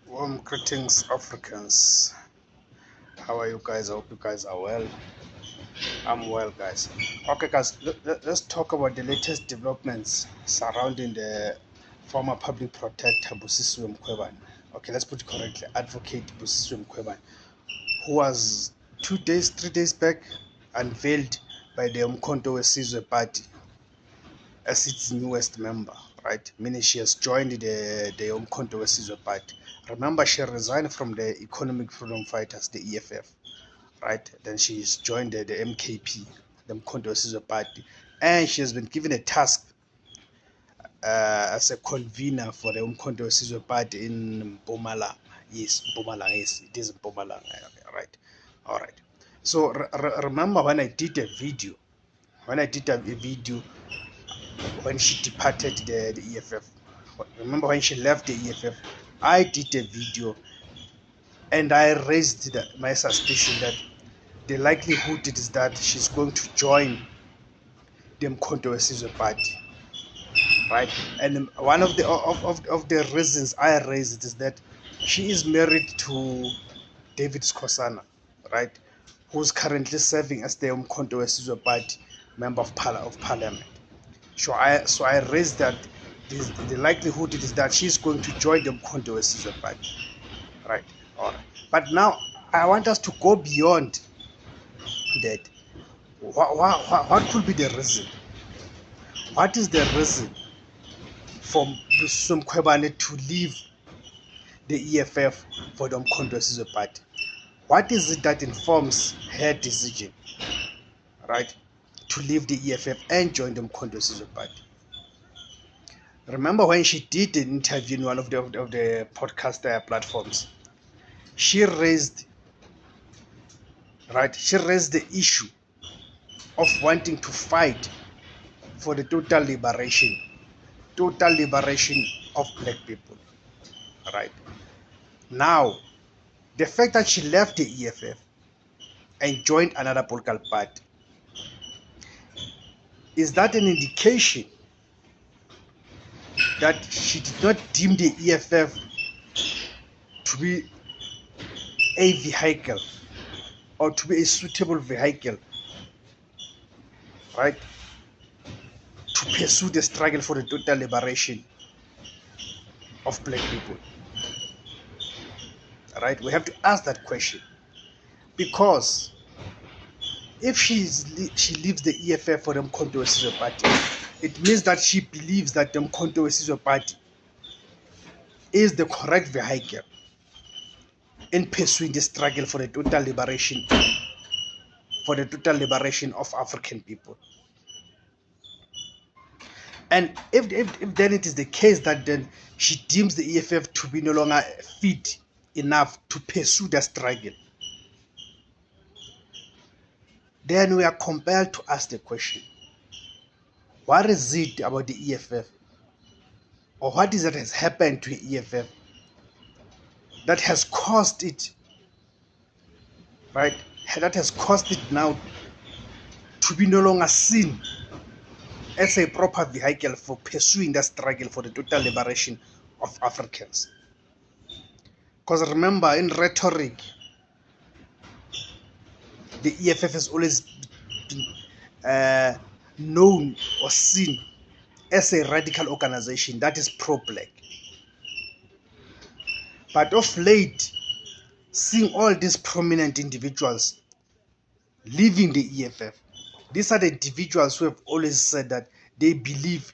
Warm greetings, Africans. How are you guys? I hope you guys are well. I'm well, guys. Okay, guys, let's talk about the latest developments surrounding the former public protector Busisiwe Mkhwebane. Okay, let's put it correctly. Advocate Busisiwe Mkhwebane, who was 2 days, 3 days back unveiled by the Mkhwebane party as its newest member, right? Meaning she has joined the Mkhwebane party. Remember, she resigned from the Economic Freedom Fighters, the EFF, right? Then she's joined the MKP, the Mkhwebane party, and she has been given a task as a convener for the Mkhwebane party in Mpumalanga. Yes, Mpumalanga. Yes, it is Mpumalanga. Okay, right. All right. So remember when I did a video, when she departed the EFF. Remember when she left the EFF, I did a video and I raised my suspicion that the likelihood is that she's going to join the Mkhwebane party, right? And one of the reasons I raised is that she is married to David Skosana, right? Who's currently serving as the Mkhwebane party member of parliament. So I raised that the likelihood is that she's going to join the Mkhwebane party, right? All right. But now I want us to go beyond that. What could be the reason? What is the reason for Mkhwebane to leave the EFF for the Mkhwebane party? What is it that informs her decision, right, to leave the EFF and join the Mkhwebane party? Remember when she did an interview in one of the podcast platforms, she raised the issue of wanting to fight for the total liberation of black people, right? Now, the fact that she left the EFF and joined another political party, is that an indication that she did not deem the EFF to be a vehicle or to be a suitable vehicle, right, to pursue the struggle for the total liberation of black people? Right? We have to ask that question, because if she leaves the EFF for the Mkhwebane party, it means that she believes that the Mkhwebane party is the correct vehicle in pursuing the struggle for the total liberation of African people. And if then it is the case that then she deems the EFF to be no longer fit enough to pursue the struggle, then we are compelled to ask the question, what is it about the EFF, or what is it that has happened to the EFF that has caused it, right, that has caused it now to be no longer seen as a proper vehicle for pursuing the struggle for the total liberation of Africans? Because remember, in rhetoric, the EFF has always been known or seen as a radical organization that is pro-black. But of late, seeing all these prominent individuals leaving the EFF, these are the individuals who have always said that they believe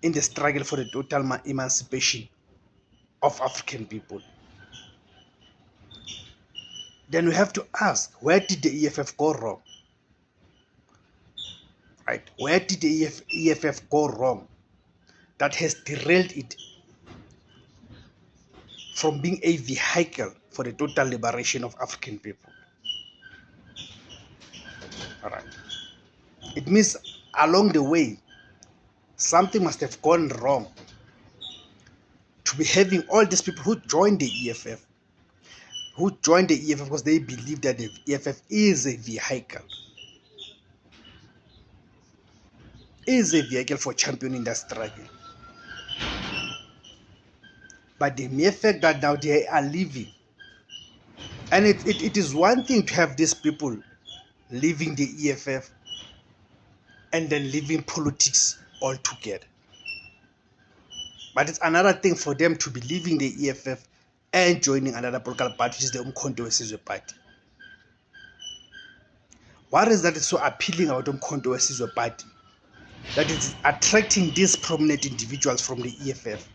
in the struggle for the total emancipation of African people. Then we have to ask, where did the EFF go wrong? Right? Where did the EFF go wrong that has derailed it from being a vehicle for the total liberation of African people? All right. It means along the way, something must have gone wrong to be having all these people who joined the EFF, because they believe that the EFF is a vehicle, for championing the struggle. but the mere fact that now they are leaving. And it is one thing to have these people leaving the EFF and then leaving politics altogether. But it's another thing for them to be leaving the EFF and joining another political party, which is the Mkhwebane party. What is that is so appealing about the Mkhwebane party? That it's attracting these prominent individuals from the EFF.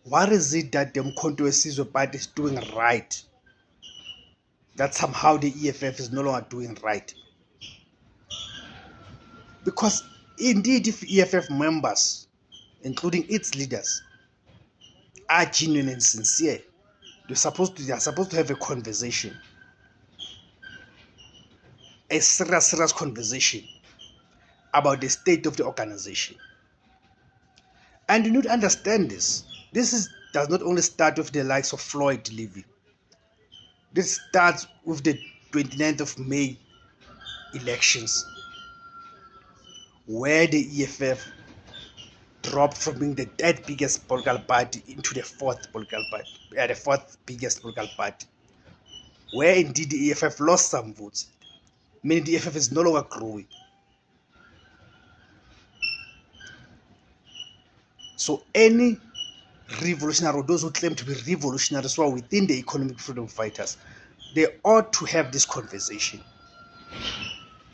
What is it that the Mkhwebane party is doing right that somehow the EFF is no longer doing right? Because indeed, if EFF members, including its leaders, are genuine and sincere, they are supposed to have a conversation, a serious conversation about the state of the organization. And you need to understand this. Does not only start with the likes of Floyd leaving. This starts with the 29th of May elections, where the EFF dropped from being the third biggest political party into the fourth biggest political party, where indeed the EFF lost some votes, meaning the EFF is no longer growing. So any revolutionary, or those who claim to be revolutionaries who are within the economic freedom fighters, they ought to have this conversation.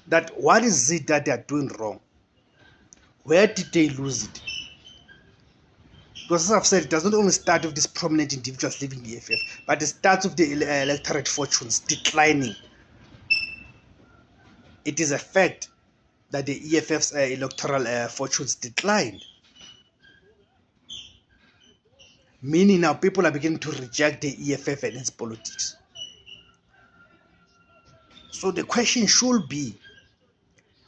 That what is it that they are doing wrong? Where did they lose it? Because as I've said, it does not only start with these prominent individuals leaving the EFF, but it starts with the electorate fortunes declining. It is a fact that the EFF's electoral fortunes declined. Meaning now people are beginning to reject the EFF and its politics. So the question should be,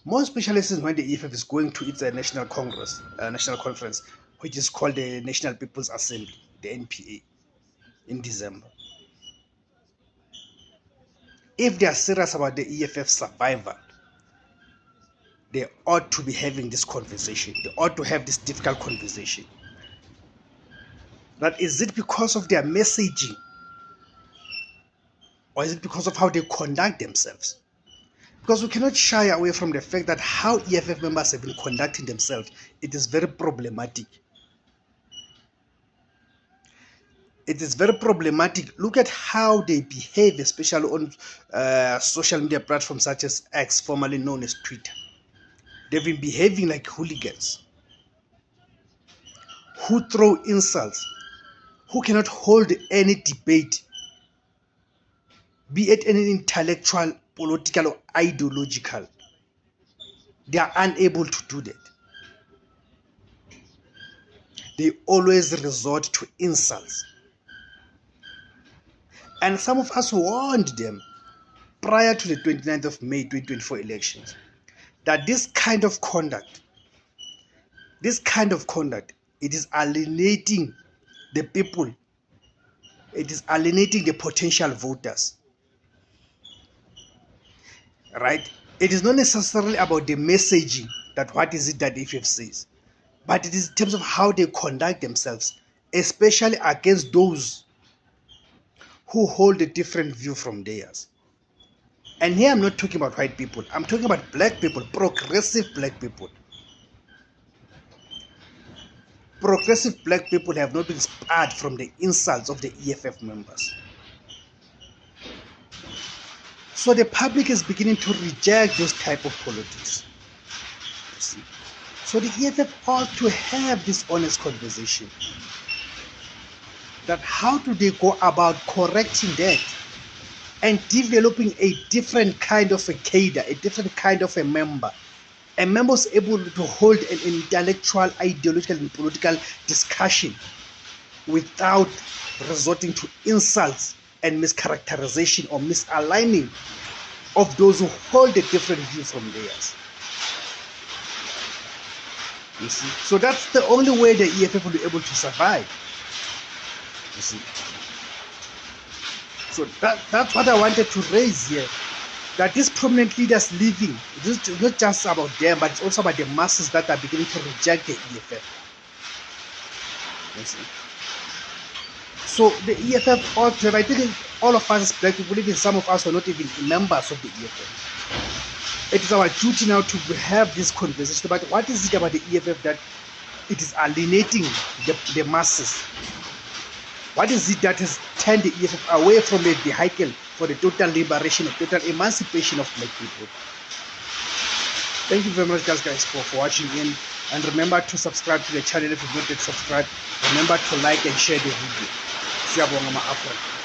more especially since when the EFF is going to its national conference, which is called the National People's Assembly, the NPA, in December. If they are serious about the EFF survival, they ought to be having this conversation. They ought to have this difficult conversation. That is it because of their messaging, or is it because of how they conduct themselves? Because we cannot shy away from the fact that how EFF members have been conducting themselves, it is very problematic. It is very problematic. Look at how they behave, especially on social media platforms such as X, formerly known as Twitter. They've been behaving like hooligans who throw insults, who cannot hold any debate, be it any intellectual, political, or ideological. They are unable to do that. They always resort to insults. And some of us warned them prior to the 29th of May 2024 elections that this kind of conduct, it is alienating the people. It is alienating the potential voters. Right? It is not necessarily about the messaging, that what is it that the EFF says, but it is in terms of how they conduct themselves, especially against those who hold a different view from theirs. And here I'm not talking about white people. I'm talking about black people, progressive black people. Progressive black people have not been spared from the insults of the EFF members. So the public is beginning to reject those type of politics. You see? So the EFF ought to have this honest conversation. That how do they go about correcting that and developing a different kind of a cadre, a different kind of a member who's able to hold an intellectual, ideological, and political discussion without resorting to insults and mischaracterization or misaligning of those who hold a different view from theirs. You see? So that's the only way the EFF will be able to survive. You see? So that's what I wanted to raise here. That these prominent leaders leaving, it's not just about them, but it's also about the masses that are beginning to reject the EFF. You see? So the EFF altogether, I think all of us as black people, even some of us are not even members of the EFF. It is our duty now to have this conversation about what is it about the EFF that it is alienating the masses. What is it that has turned the EFF away from a vehicle for the total liberation and total emancipation of black people? Thank you very much, guys, for watching in. And remember to subscribe to the channel if you've not yet subscribed. Remember to like and share the video. Siyabonga ma-Afrika.